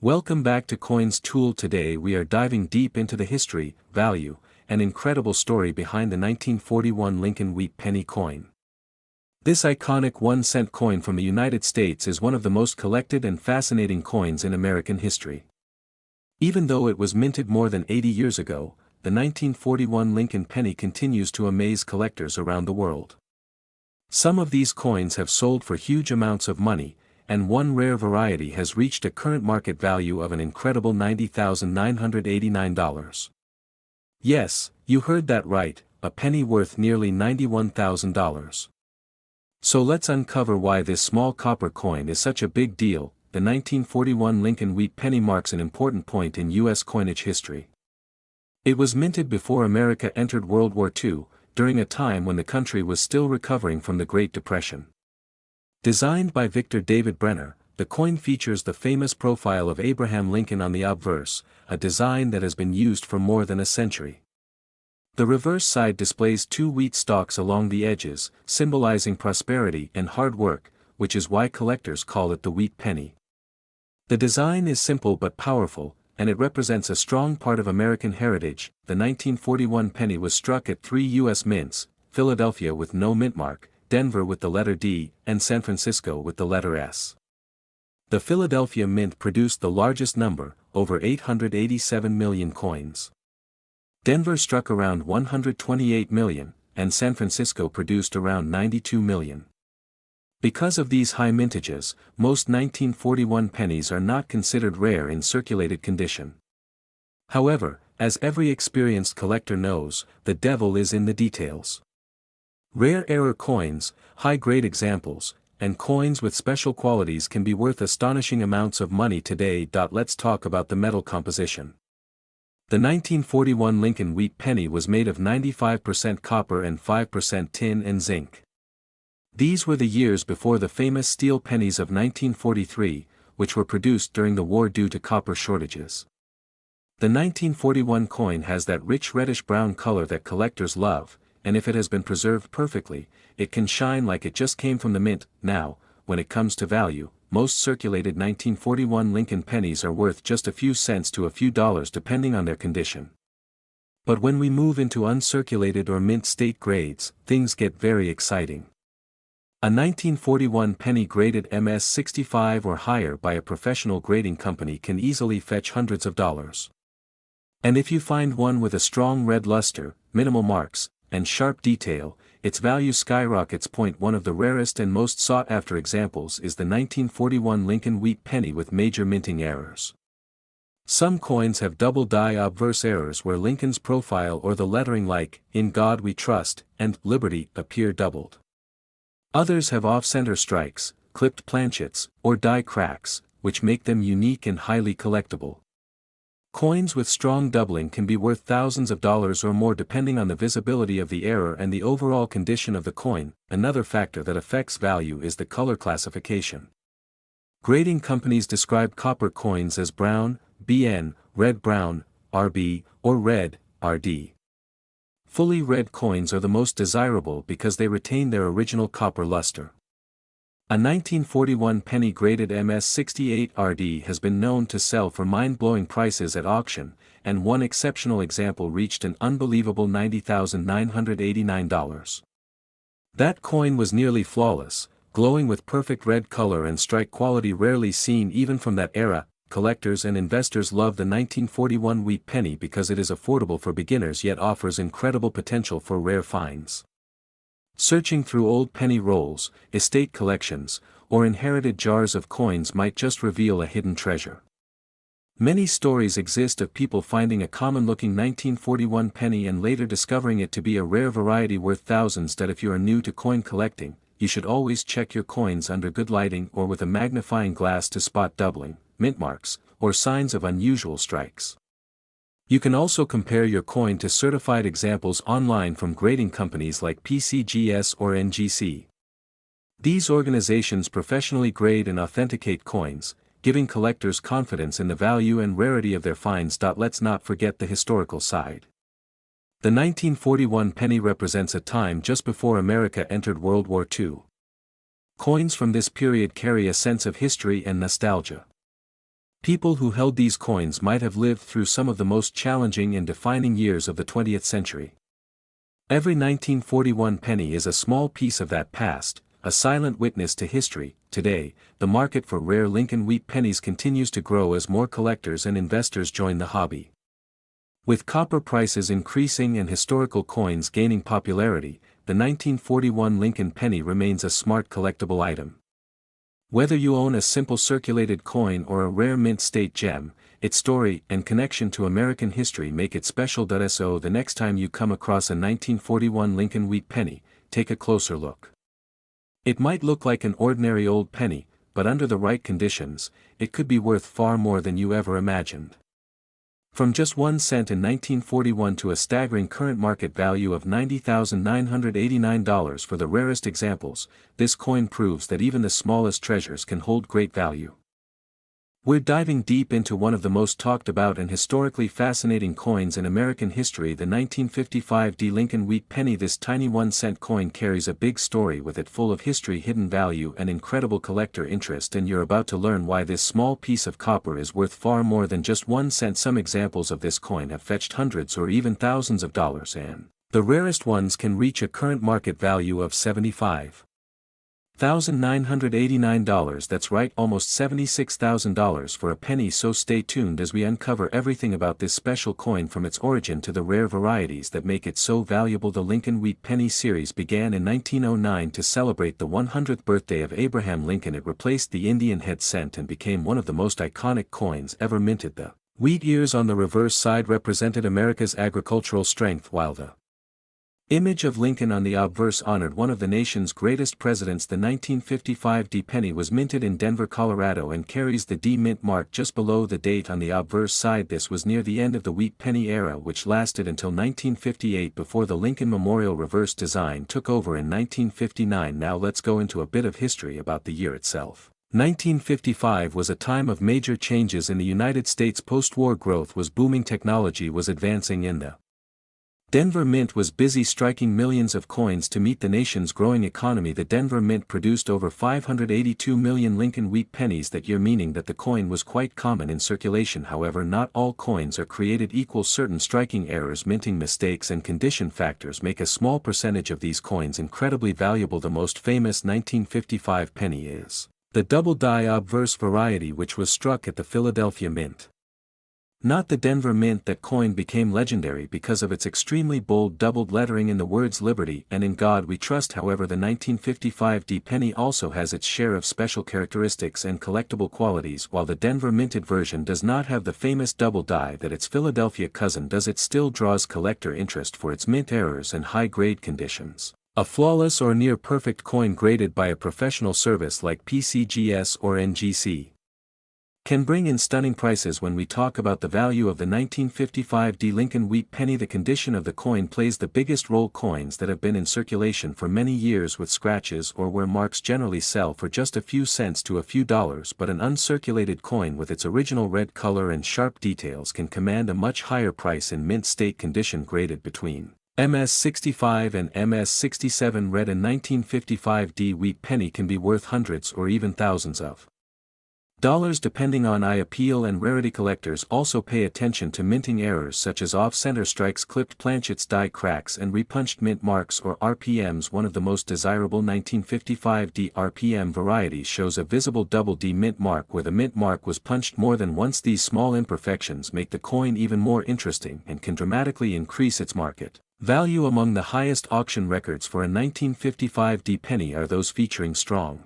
Welcome back to Coins Tool. Today we are diving deep into the history, value, and incredible story behind the 1941 Lincoln Wheat Penny coin. This iconic 1-cent coin from the United States is one of the most collected and fascinating coins in American history. Even though it was minted more than 80 years ago, the 1941 Lincoln penny continues to amaze collectors around the world. Some of these coins have sold for huge amounts of money, and one rare variety has reached a current market value of an incredible $90,989. Yes, you heard that right, a penny worth nearly $91,000. So let's uncover why this small copper coin is such a big deal. The 1941 Lincoln Wheat Penny marks an important point in U.S. coinage history. It was minted before America entered World War II, during a time when the country was still recovering from the Great Depression. Designed by Victor David Brenner, the coin features the famous profile of Abraham Lincoln on the obverse, a design that has been used for more than a century. The reverse side displays two wheat stalks along the edges, symbolizing prosperity and hard work, which is why collectors call it the wheat penny. The design is simple but powerful, and it represents a strong part of American heritage. The 1941 penny was struck at 3 U.S. mints: Philadelphia with no mint mark, Denver with the letter D, and San Francisco with the letter S. The Philadelphia Mint produced the largest number, over 887 million coins. Denver struck around 128 million, and San Francisco produced around 92 million. Because of these high mintages, most 1941 pennies are not considered rare in circulated condition. However, as every experienced collector knows, the devil is in the details. Rare error coins, high-grade examples, and coins with special qualities can be worth astonishing amounts of money today. Let's talk about the metal composition. The 1941 Lincoln Wheat Penny was made of 95% copper and 5% tin and zinc. These were the years before the famous steel pennies of 1943, which were produced during the war due to copper shortages. The 1941 coin has that rich reddish-brown color that collectors love, and if it has been preserved perfectly, it can shine like it just came from the mint. Now, when it comes to value, most circulated 1941 Lincoln pennies are worth just a few cents to a few dollars depending on their condition. But when we move into uncirculated or mint state grades, things get very exciting. A 1941 penny graded MS-65 or higher by a professional grading company can easily fetch hundreds of dollars. And if you find one with a strong red luster, minimal marks, and sharp detail, its value skyrockets. One of the rarest and most sought-after examples is the 1941 Lincoln Wheat Penny with major minting errors. Some coins have double die obverse errors where Lincoln's profile or the lettering like "In God We Trust" and "Liberty" appear doubled. Others have off-center strikes, clipped planchets, or die cracks, which make them unique and highly collectible. Coins with strong doubling can be worth thousands of dollars or more depending on the visibility of the error and the overall condition of the coin. Another factor that affects value is the color classification. Grading companies describe copper coins as brown, BN, red-brown, RB, or red, RD. Fully red coins are the most desirable because they retain their original copper luster. A 1941 penny graded MS-68 RD has been known to sell for mind-blowing prices at auction, and one exceptional example reached an unbelievable $90,989. That coin was nearly flawless, glowing with perfect red color and strike quality rarely seen even from that era. Collectors and investors love the 1941 Wheat Penny because it is affordable for beginners yet offers incredible potential for rare finds. Searching through old penny rolls, estate collections, or inherited jars of coins might just reveal a hidden treasure. Many stories exist of people finding a common-looking 1941 penny and later discovering it to be a rare variety worth thousands. If you are new to coin collecting, you should always check your coins under good lighting or with a magnifying glass to spot doubling, mint marks, or signs of unusual strikes. You can also compare your coin to certified examples online from grading companies like PCGS or NGC. These organizations professionally grade and authenticate coins, giving collectors confidence in the value and rarity of their finds. Let's not forget the historical side. The 1941 penny represents a time just before America entered World War II. Coins from this period carry a sense of history and nostalgia. People who held these coins might have lived through some of the most challenging and defining years of the 20th century. Every 1941 penny is a small piece of that past, a silent witness to history. Today, the market for rare Lincoln wheat pennies continues to grow as more collectors and investors join the hobby. With copper prices increasing and historical coins gaining popularity, the 1941 Lincoln penny remains a smart collectible item. Whether you own a simple circulated coin or a rare mint state gem, its story and connection to American history make it special. So the next time you come across a 1941 Lincoln wheat penny, take a closer look. It might look like an ordinary old penny, but under the right conditions, it could be worth far more than you ever imagined. From just 1 cent in 1941 to a staggering current market value of $90,989 for the rarest examples, this coin proves that even the smallest treasures can hold great value. We're diving deep into one of the most talked about and historically fascinating coins in American history, the 1955 Lincoln wheat penny. This tiny 1-cent coin carries a big story with it, full of history, hidden value and incredible collector interest, and you're about to learn why this small piece of copper is worth far more than just 1 cent. Some examples of this coin have fetched hundreds or even thousands of dollars, and the rarest ones can reach a current market value of $75,989. That's right, almost $76,000 for a penny. So stay tuned as we uncover everything about this special coin, from its origin to the rare varieties that make it so valuable. The Lincoln Wheat Penny series began in 1909 to celebrate the 100th birthday of Abraham Lincoln. It replaced the Indian head cent and became one of the most iconic coins ever minted. The wheat ears on the reverse side represented America's agricultural strength, while the image of Lincoln on the obverse honored one of the nation's greatest presidents. The 1955 D penny was minted in Denver, Colorado, and carries the D mint mark just below the date on the obverse side. This was near the end of the wheat penny era, which lasted until 1958 before the Lincoln Memorial reverse design took over in 1959. Now let's go into a bit of history about the year itself. 1955 was a time of major changes in the United States. Post-war growth was booming, technology was advancing, and the Denver Mint was busy striking millions of coins to meet the nation's growing economy. The Denver Mint produced over 582 million Lincoln wheat pennies that year, meaning that the coin was quite common in circulation. However, not all coins are created equal. Certain striking errors, minting mistakes and condition factors make a small percentage of these coins incredibly valuable. The most famous 1955 penny is the double die obverse variety, which was struck at the Philadelphia Mint. Not the Denver Mint. That coin became legendary because of its extremely bold doubled lettering in the words "Liberty" and "In God We Trust." However, the 1955 D penny also has its share of special characteristics and collectible qualities. While the Denver minted version does not have the famous double die that its Philadelphia cousin does, it still draws collector interest for its mint errors and high-grade conditions. A flawless or near-perfect coin graded by a professional service like PCGS or NGC can bring in stunning prices. When we talk about the value of the 1955 D Lincoln wheat penny, the condition of the coin plays the biggest role. Coins that have been in circulation for many years with scratches or wear marks generally sell for just a few cents to a few dollars, but an uncirculated coin with its original red color and sharp details can command a much higher price in mint state condition. Graded between MS65 and MS67 red, a 1955 D wheat penny can be worth hundreds or even thousands of dollars depending on eye appeal and rarity. Collectors also pay attention to minting errors such as off-center strikes, clipped planchets, die cracks and repunched mint marks or RPMs. One of the most desirable 1955 D RPM varieties shows a visible double D mint mark where the mint mark was punched more than once. These small imperfections make the coin even more interesting and can dramatically increase its market value. Among the highest auction records for a 1955 D penny are those featuring strong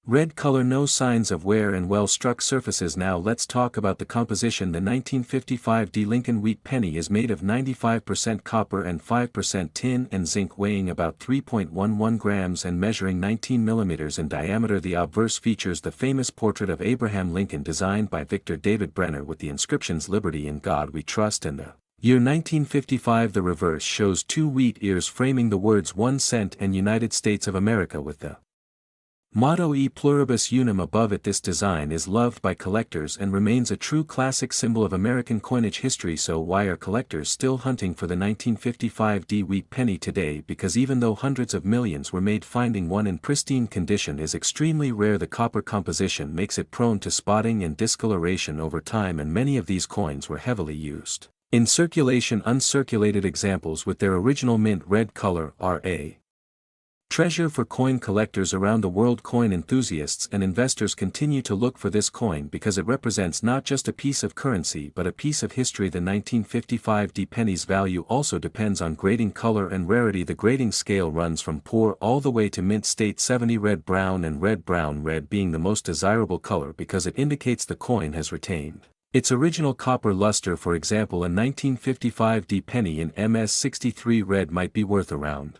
red color, no signs of wear, and well-struck surfaces. Now let's talk about the composition. The 1955 D Lincoln wheat penny is made of 95% copper and 5% tin and zinc, weighing about 3.11 grams and measuring 19 millimeters in diameter. The obverse features the famous portrait of Abraham Lincoln designed by Victor David Brenner with the inscriptions "Liberty" and "God We Trust" and the year 1955. The reverse shows two wheat ears framing the words 1 cent and United States of America with the Motto E pluribus unum above it. This design is loved by collectors and remains a true classic symbol of American coinage history. So why are collectors still hunting for the 1955 D wheat penny today? Because even though hundreds of millions were made, finding one in pristine condition is extremely rare. The copper composition makes it prone to spotting and discoloration over time, and many of these coins were heavily used in circulation. Uncirculated examples with their original mint red color are a treasure for coin collectors around the world. Coin enthusiasts and investors continue to look for this coin because it represents not just a piece of currency but a piece of history. The 1955 D penny's value also depends on grading, color and rarity. The grading scale runs from poor all the way to mint state 70, red brown and red brown, red being the most desirable color because it indicates the coin has retained its original copper luster. For example, a 1955 D penny in MS63 red might be worth around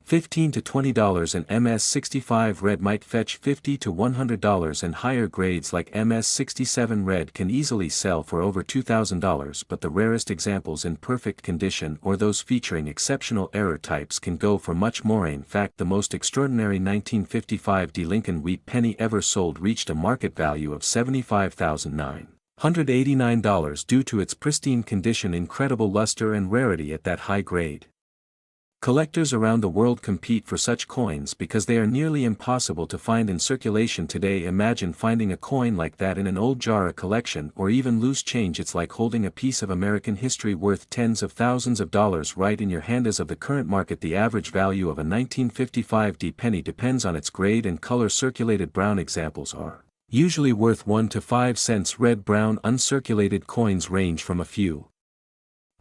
$15 to $20, and MS65 red might fetch $50 to $100, and higher grades like MS67 red can easily sell for over $2,000. But the rarest examples in perfect condition or those featuring exceptional error types can go for much more. In fact, the most extraordinary 1955 D Lincoln wheat penny ever sold reached a market value of $75,989 due to its pristine condition, incredible luster and rarity at that high grade. Collectors around the world compete for such coins because they are nearly impossible to find in circulation today. Imagine finding a coin like that in an old jar. A collection or even loose change. It's like holding a piece of American history worth tens of thousands of dollars right in your hand. As of the current market, the average value of a 1955 D penny depends on its grade and color. Circulated brown examples are usually worth 1 to 5 cents. Red brown uncirculated coins range from a few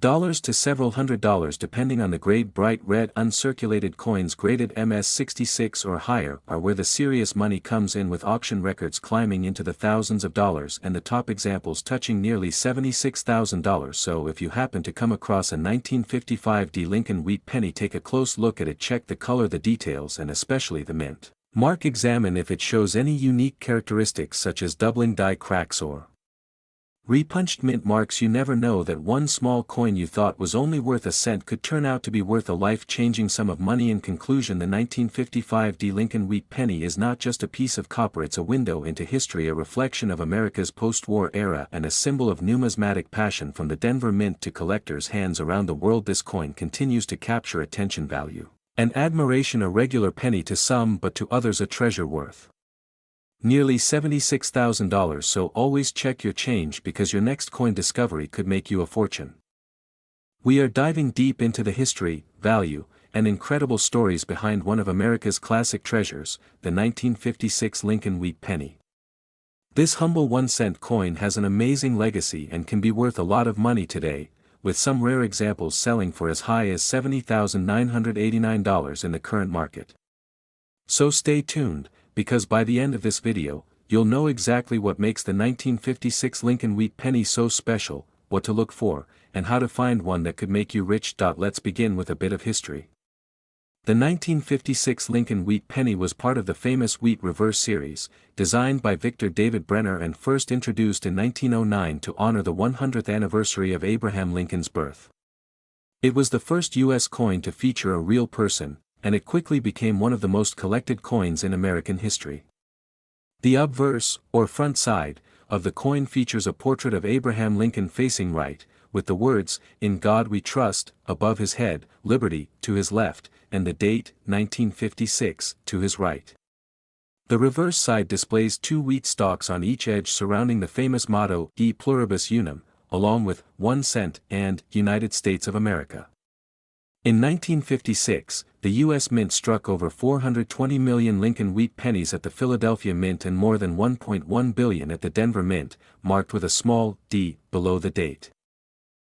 dollars to several $100s depending on the grade. Bright red uncirculated coins graded MS66 or higher are where the serious money comes in, with auction records climbing into the thousands of dollars and the top examples touching nearly $76,000. So if you happen to come across a 1955 D Lincoln wheat penny, take a close look at it. Check the color, the details, and especially the mint mark. Examine if it shows any unique characteristics such as doubling die cracks or repunched mint marks. You never know that one small coin you thought was only worth a cent could turn out to be worth a life-changing sum of money. In conclusion, the 1955 D Lincoln wheat penny is not just a piece of copper, it's a window into history, a reflection of America's post-war era, and a symbol of numismatic passion. From the Denver Mint to collectors' hands around the world, this coin continues to capture attention, value, and admiration. A regular penny to some, but to others a treasure worth nearly $76,000. So always check your change because your next coin discovery could make you a fortune. We are diving deep into the history, value, and incredible stories behind one of America's classic treasures, the 1956 Lincoln wheat penny. This humble 1-cent coin has an amazing legacy and can be worth a lot of money today, with some rare examples selling for as high as $70,989 in the current market. So stay tuned, because by the end of this video, you'll know exactly what makes the 1956 Lincoln wheat penny so special, what to look for, and how to find one that could make you rich. Let's begin with a bit of history. The 1956 Lincoln wheat penny was part of the famous Wheat Reverse series, designed by Victor David Brenner and first introduced in 1909 to honor the 100th anniversary of Abraham Lincoln's birth. It was the first U.S. coin to feature a real person, and it quickly became one of the most collected coins in American history. The obverse, or front side, of the coin features a portrait of Abraham Lincoln facing right, with the words, "In God We Trust," above his head, "Liberty," to his left, and the date, 1956, to his right. The reverse side displays 2 wheat stalks on each edge surrounding the famous motto, E pluribus unum, along with 1 cent and United States of America. In 1956, the U.S. Mint struck over 420 million Lincoln wheat pennies at the Philadelphia Mint and more than 1.1 billion at the Denver Mint, marked with a small d below the date.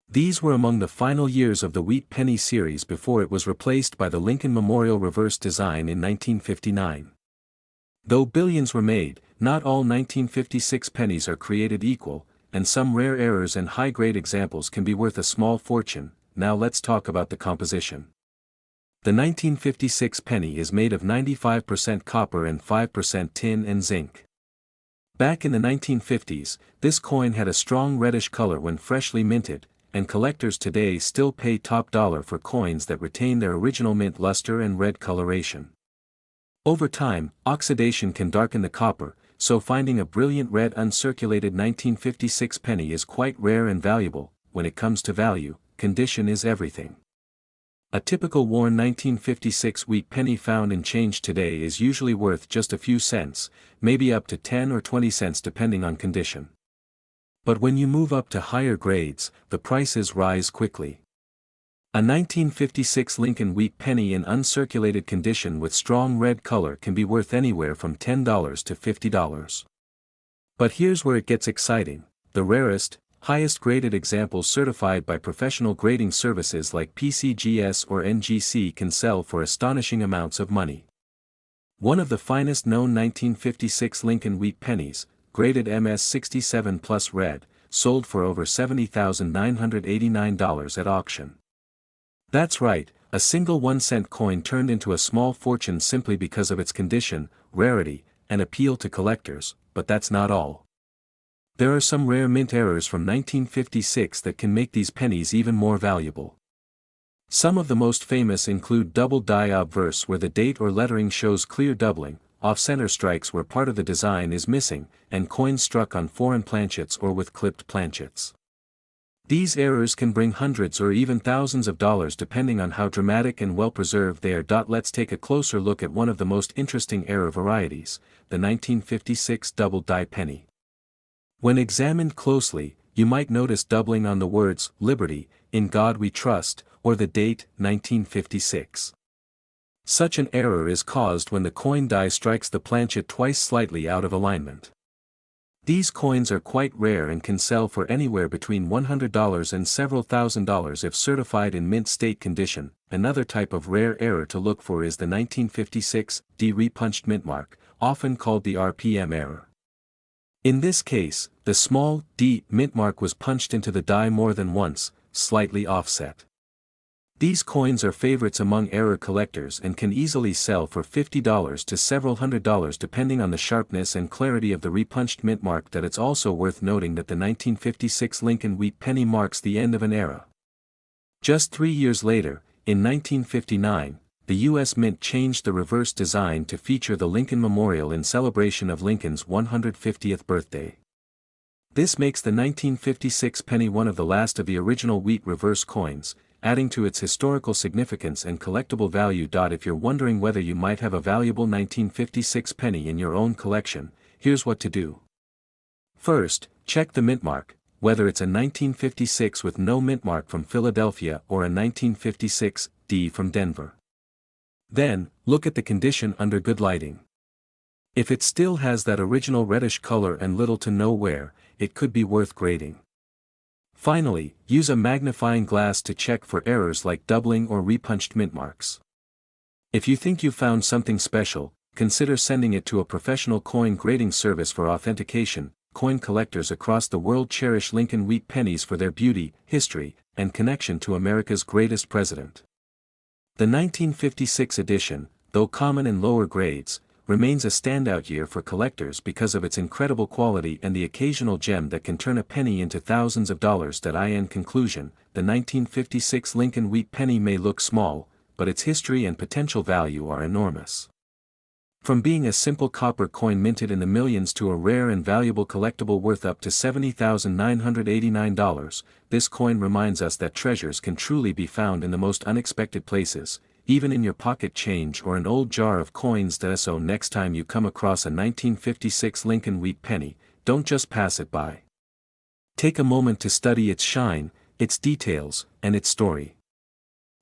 These were among the final years of the wheat penny series before it was replaced by the Lincoln Memorial reverse design in 1959. Though billions were made, not all 1956 pennies are created equal, and some rare errors and high-grade examples can be worth a small fortune. Now let's talk about the composition. The 1956 penny is made of 95% copper and 5% tin and zinc. Back in the 1950s, this coin had a strong reddish color when freshly minted, and collectors today still pay top dollar for coins that retain their original mint luster and red coloration. Over time, oxidation can darken the copper, so finding a brilliant red uncirculated 1956 penny is quite rare and valuable. When it comes to value, condition is everything. A typical worn 1956 wheat penny found in change today is usually worth just a few cents, maybe up to 10 or 20 cents depending on condition. But when you move up to higher grades, the prices rise quickly. A 1956 Lincoln wheat penny in uncirculated condition with strong red color can be worth anywhere from $10 to $50. But here's where it gets exciting: the rarest, highest graded examples certified by professional grading services like PCGS or NGC can sell for astonishing amounts of money. One of the finest known 1956 Lincoln wheat pennies, graded MS67 plus red, sold for over $70,989 at auction. That's right, a single 1-cent coin turned into a small fortune simply because of its condition, rarity, and appeal to collectors. But that's not all. There are some rare mint errors from 1956 that can make these pennies even more valuable. Some of the most famous include double die obverse, where the date or lettering shows clear doubling, off-center strikes where part of the design is missing, and coins struck on foreign planchets or with clipped planchets. These errors can bring hundreds or even thousands of dollars depending on how dramatic and well-preserved they are. Let's take a closer look at one of the most interesting error varieties, the 1956 double die penny. When examined closely, you might notice doubling on the words, "Liberty, in God we trust," or the date, 1956. Such an error is caused when the coin die strikes the planchet twice slightly out of alignment. These coins are quite rare and can sell for anywhere between $100 and several $1,000s if certified in mint state condition. Another type of rare error to look for is the 1956 D repunched mint mark, often called the RPM error. In this case, the small d mint mark was punched into the die more than once, slightly offset. These coins are favorites among error collectors and can easily sell for $50 to several $100s depending on the sharpness and clarity of the repunched mint mark. It's also worth noting that the 1956 Lincoln wheat penny marks the end of an era. Just 3 years later, in 1959, the U.S. Mint changed the reverse design to feature the Lincoln Memorial in celebration of Lincoln's 150th birthday. This makes the 1956 penny one of the last of the original wheat reverse coins, adding to its historical significance and collectible value. If you're wondering whether you might have a valuable 1956 penny in your own collection, here's what to do. First, check the mint mark, whether it's a 1956 with no mint mark from Philadelphia or a 1956 D from Denver. Then, look at the condition under good lighting. If it still has that original reddish color and little to no wear, it could be worth grading. Finally, use a magnifying glass to check for errors like doubling or repunched mint marks. If you think you found something special, consider sending it to a professional coin grading service for authentication. Coin collectors across the world cherish Lincoln wheat pennies for their beauty, history, and connection to America's greatest president. The 1956 edition, though common in lower grades, remains a standout year for collectors because of its incredible quality and the occasional gem that can turn a penny into thousands of dollars. In conclusion, the 1956 Lincoln wheat penny may look small, but its history and potential value are enormous. From being a simple copper coin minted in the millions to a rare and valuable collectible worth up to $70,989, this coin reminds us that treasures can truly be found in the most unexpected places, even in your pocket change or an old jar of coins. So next time you come across a 1956 Lincoln wheat penny, don't just pass it by. Take a moment to study its shine, its details, and its story.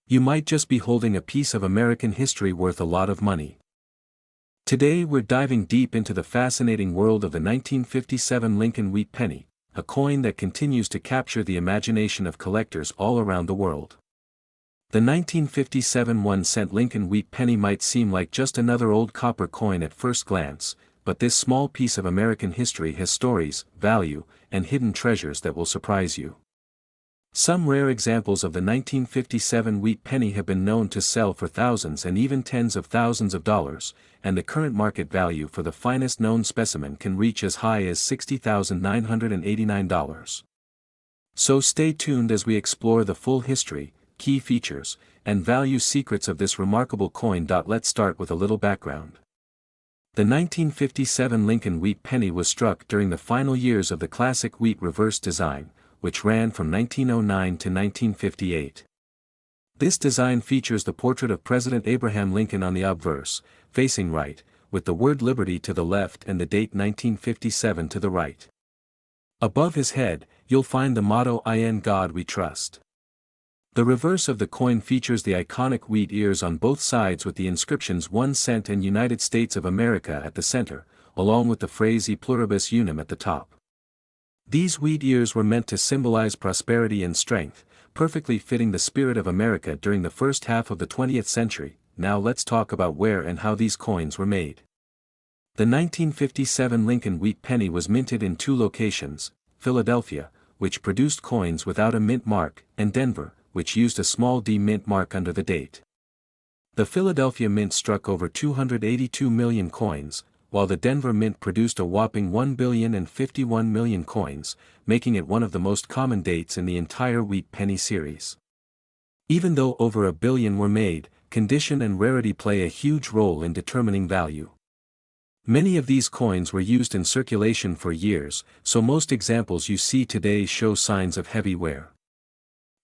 You might just be holding a piece of American history worth a lot of money. Today we're diving deep into the fascinating world of the 1957 Lincoln wheat penny, a coin that continues to capture the imagination of collectors all around the world. The 1957 1-cent Lincoln wheat penny might seem like just another old copper coin at first glance, but this small piece of American history has stories, value, and hidden treasures that will surprise you. Some rare examples of the 1957 wheat penny have been known to sell for thousands and even tens of thousands of dollars, and the current market value for the finest known specimen can reach as high as $60,989. So stay tuned as we explore the full history, key features, and value secrets of this remarkable coin. Let's start with a little background. The 1957 Lincoln wheat penny was struck during the final years of the classic wheat reverse design, which ran from 1909 to 1958. This design features the portrait of President Abraham Lincoln on the obverse, facing right, with the word Liberty to the left and the date 1957 to the right. Above his head, you'll find the motto "In God We Trust." The reverse of the coin features the iconic wheat ears on both sides with the inscriptions 1 cent and United States of America at the center, along with the phrase E pluribus unum at the top. These wheat ears were meant to symbolize prosperity and strength, perfectly fitting the spirit of America during the first half of the 20th century. Now let's talk about where and how these coins were made. The 1957 Lincoln wheat penny was minted in two locations: Philadelphia, which produced coins without a mint mark, and Denver, which used a small D mint mark under the date. The Philadelphia mint struck over 282 million coins, while the Denver mint produced a whopping 1,051 million coins, making it one of the most common dates in the entire wheat penny series. Even though over a billion were made, condition and rarity play a huge role in determining value. Many of these coins were used in circulation for years, so most examples you see today show signs of heavy wear.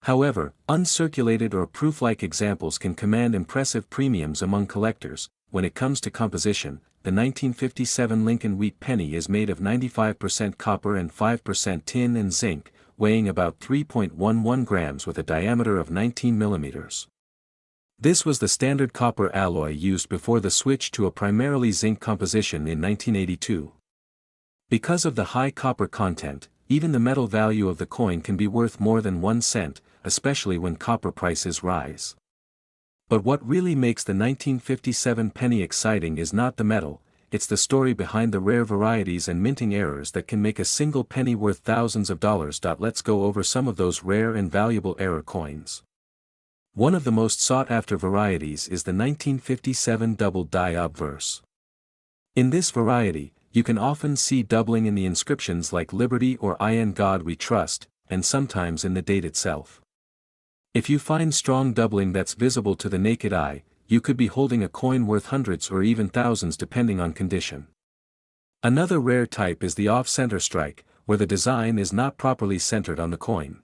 However, uncirculated or proof-like examples can command impressive premiums among collectors. When it comes to composition, the 1957 Lincoln wheat penny is made of 95% copper and 5% tin and zinc, weighing about 3.11 grams with a diameter of 19 millimeters. This was the standard copper alloy used before the switch to a primarily zinc composition in 1982. Because of the high copper content, even the metal value of the coin can be worth more than 1 cent, especially when copper prices rise. But what really makes the 1957 penny exciting is not the metal, it's the story behind the rare varieties and minting errors that can make a single penny worth thousands of dollars. Let's go over some of those rare and valuable error coins. One of the most sought-after varieties is the 1957 double die obverse. In this variety, you can often see doubling in the inscriptions like Liberty or In God We Trust, and sometimes in the date itself. If you find strong doubling that's visible to the naked eye, you could be holding a coin worth hundreds or even thousands depending on condition. Another rare type is the off-center strike, where the design is not properly centered on the coin.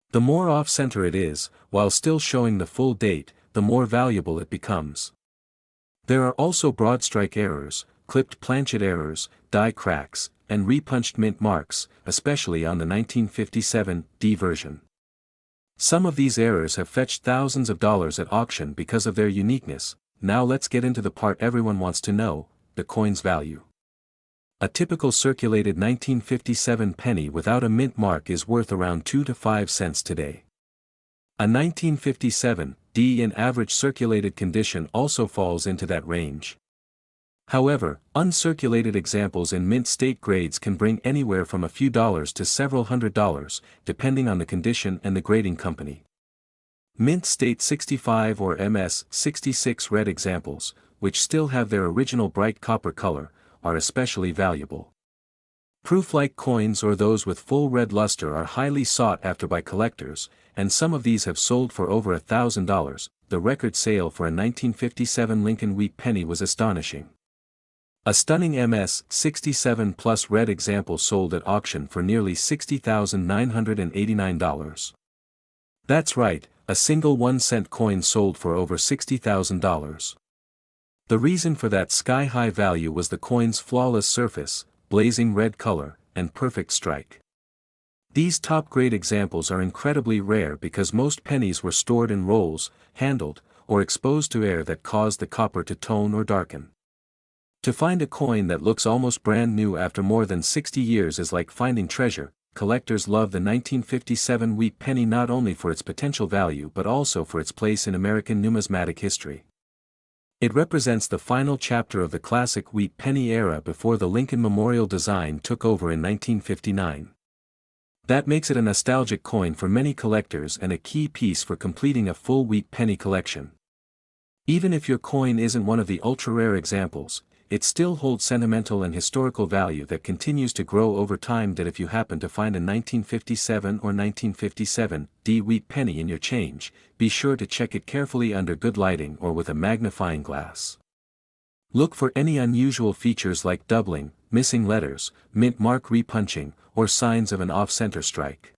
The more off-center it is, while still showing the full date, the more valuable it becomes. There are also broad strike errors, clipped planchet errors, die cracks, and repunched mint marks, especially on the 1957 D version. Some of these errors have fetched thousands of dollars at auction because of their uniqueness. Now let's get into the part everyone wants to know: the coin's value. A typical circulated 1957 penny without a mint mark is worth around 2 to 5 cents today. A 1957 D in average circulated condition also falls into that range. However, uncirculated examples in mint state grades can bring anywhere from a few dollars to several $100s, depending on the condition and the grading company. Mint state 65 or MS 66 red examples, which still have their original bright copper color, are especially valuable. Proof-like coins or those with full red luster are highly sought after by collectors, and some of these have sold for over $1,000. The record sale for a 1957 Lincoln wheat penny was astonishing. A stunning MS 67 plus red example sold at auction for nearly $60,989. That's right, a single 1-cent coin sold for over $60,000. The reason for that sky-high value was the coin's flawless surface, blazing red color, and perfect strike. These top-grade examples are incredibly rare because most pennies were stored in rolls, handled, or exposed to air that caused the copper to tone or darken. To find a coin that looks almost brand new after more than 60 years is like finding treasure. Collectors love the 1957 wheat penny not only for its potential value but also for its place in American numismatic history. It represents the final chapter of the classic wheat penny era before the Lincoln Memorial design took over in 1959. That makes it a nostalgic coin for many collectors and a key piece for completing a full wheat penny collection. Even if your coin isn't one of the ultra-rare examples, it still holds sentimental and historical value that continues to grow over time. That if you happen to find a 1957 or 1957 D wheat penny in your change, be sure to check it carefully under good lighting or with a magnifying glass. Look for any unusual features like doubling, missing letters, mint mark repunching, or signs of an off-center strike.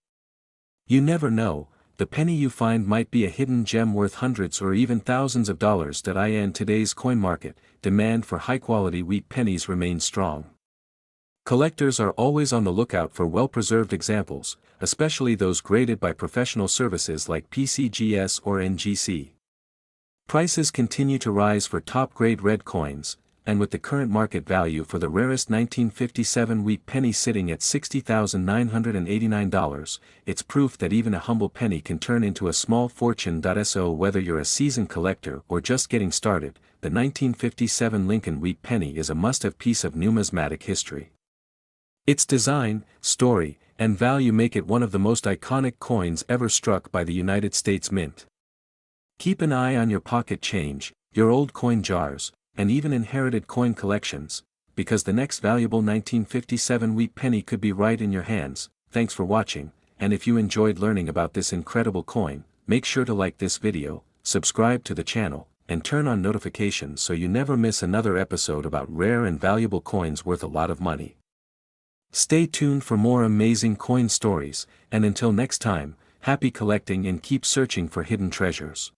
You never know, the penny you find might be a hidden gem worth hundreds or even thousands of dollars. In today's coin market, demand for high-quality wheat pennies remains strong. Collectors are always on the lookout for well-preserved examples, especially those graded by professional services like PCGS or NGC. Prices continue to rise for top-grade red coins, and with the current market value for the rarest 1957 wheat penny sitting at $60,989, it's proof that even a humble penny can turn into a small fortune. So whether you're a seasoned collector or just getting started, the 1957 Lincoln wheat penny is a must-have piece of numismatic history. Its design, story, and value make it one of the most iconic coins ever struck by the United States Mint. Keep an eye on your pocket change, your old coin jars, and even inherited coin collections, because the next valuable 1957 wheat penny could be right in your hands. Thanks for watching, and if you enjoyed learning about this incredible coin, make sure to like this video, subscribe to the channel, and turn on notifications so you never miss another episode about rare and valuable coins worth a lot of money. Stay tuned for more amazing coin stories, and until next time, happy collecting and keep searching for hidden treasures.